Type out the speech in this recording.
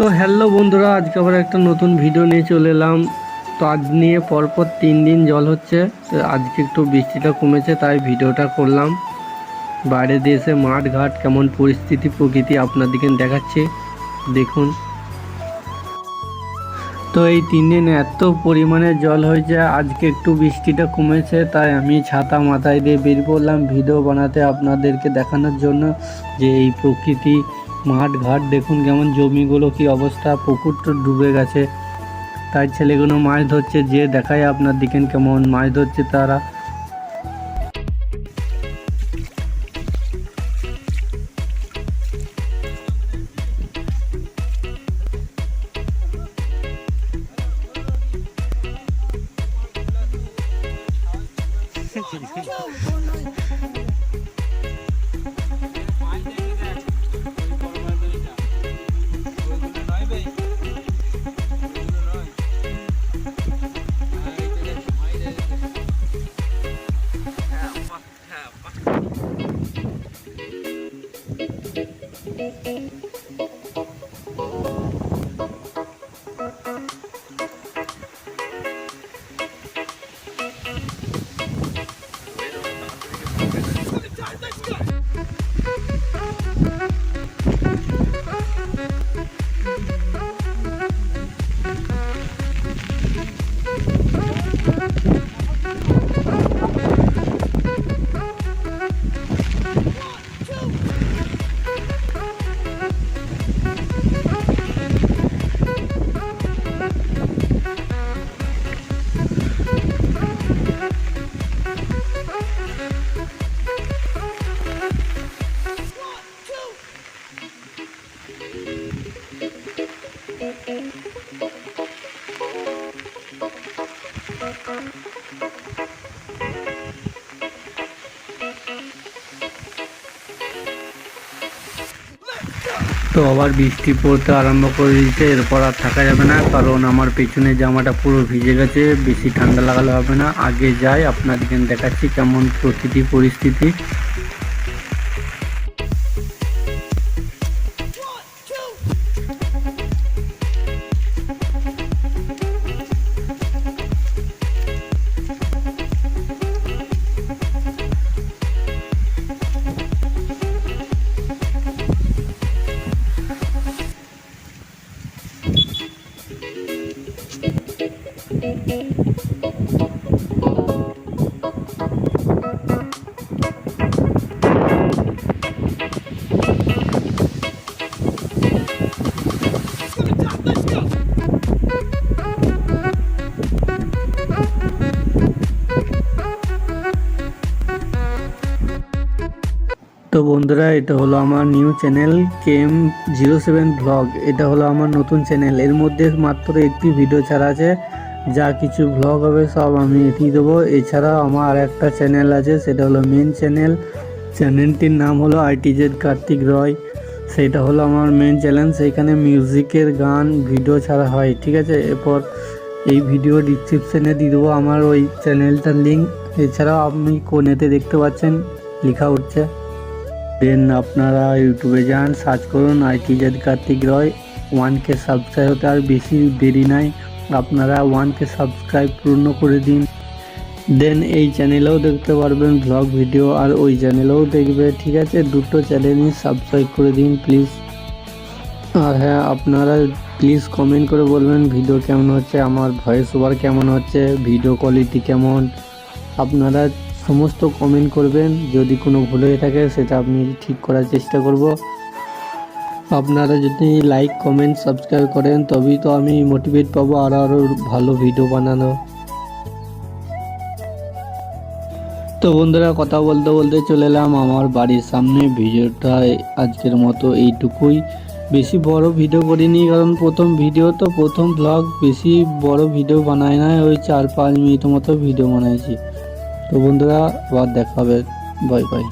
তো হ্যালো বন্ধুরা, আজকে আবার একটা নতুন ভিডিও নিয়ে চলে এলাম। তো আজ নিয়ে পরপর 3 দিন জল হচ্ছে। তো আজকে একটু বৃষ্টিটা কমেছে তাই ভিডিওটা করলাম। বাইরে দিয়ে এসে মাঠ ঘাট কেমন পরিস্থিতি প্রকৃতি আপনাদেরকে দেখাচ্ছি, দেখুন। তো এই 3 দিন এত পরিমাণে জল হয়েছে, আজকে একটু বৃষ্টিটা কমেছে তাই আমি ছাতা মাথায় দিয়ে বেরিয়ে পড়লাম ভিডিও বানাতে আপনাদেরকে দেখানোর জন্য যে এই প্রকৃতি মাঠ ঘাট দেখুন কেমন, জমিগুলো কি অবস্থা, পুকুরটা ডুবে গেছে। তাই ছেলেগুলো মাছ ধরছে, যে দেখায় আপনার দিকেন কেমন মাছ ধরছে তারা। তো আবার বৃষ্টি পড়তে আরম্ভ করে দিয়েছে, এরপর আর থাকা যাবে না, কারণ আমার পেছনে জামাটা পুরো ভিজে গেছে। বেশি ঠান্ডা লাগালে হবে না, আগে যাই আপনাদেরকে দেখাচ্ছি কেমন প্রকৃতি পরিস্থিতি। তো বন্ধুরা, এটা হলো আমার নিউ চ্যানেল KM07 ব্লগ। এটা হলো আমার নতুন চ্যানেল। এর মধ্যে মাত্র একটি ভিডিও ছাড়া আছে, যা কিছু ব্লগ হবে সব আমি এটি দেবো। এছাড়াও আমার আর একটা চ্যানেল আছে, সেটা হলো মেন চ্যানেল। চ্যানেলটির নাম হলো ITZ কার্তিক রয়। সেটা হলো আমার মেন চ্যানেল, সেইখানে মিউজিকের গান ভিডিও ছাড়া হয়, ঠিক আছে। এরপর এই ভিডিও ডিসক্রিপশানে দিয়ে দেবো আমার ওই চ্যানেলটার লিঙ্ক। এছাড়াও আপনি কোনেতে দেখতে পাচ্ছেন লেখা উঠছে। দেন আপনারা ইউটিউবে যান, সার্চ করুন ITZ কার্তিক রয়। 1K সাবস্ক্রাইব হতে আর বেশি দেরি নাই, আপনারা 1K সাবস্ক্রাইব পূর্ণ করে দিন। দেন এই চ্যানেলেও দেখতে পারবেন ব্লগ ভিডিও, আর ওই চ্যানেলেও দেখবে, ঠিক আছে। দুটো চ্যানেলই সাবস্ক্রাইব করে দিন প্লিজ। আর হ্যাঁ, আপনারা প্লিজ কমেন্ট করে বলবেন ভিডিও কেমন হচ্ছে, আমার ভয়েস ওভার কেমন হচ্ছে, ভিডিও কোয়ালিটি কেমন। আপনারা সমস্ত কমেন্ট করবেন, যদি কোনো ভুল হয়ে থাকে সেটা আমি ঠিক করার চেষ্টা করব। আপনারা যদি লাইক কমেন্ট সাবস্ক্রাইব করেন তবেই তো আমি মোটিভেট পাবো আরও ভালো ভিডিও বানানো। তো বন্ধুরা, কথা বলতে বলতে চলে এলাম আমার বাড়ির সামনে। ভিডিওটা আজকের মতো এইটুকুই, বেশি বড় ভিডিও করিনি, কারণ প্রথম ভিডিও তো, প্রথম ব্লগ, বেশি বড় ভিডিও বানাই না, ওই 4-5 মিনিট মতো ভিডিও বানাইছি। তো বন্ধুরা, আবার দেখা হবে, বাই বাই।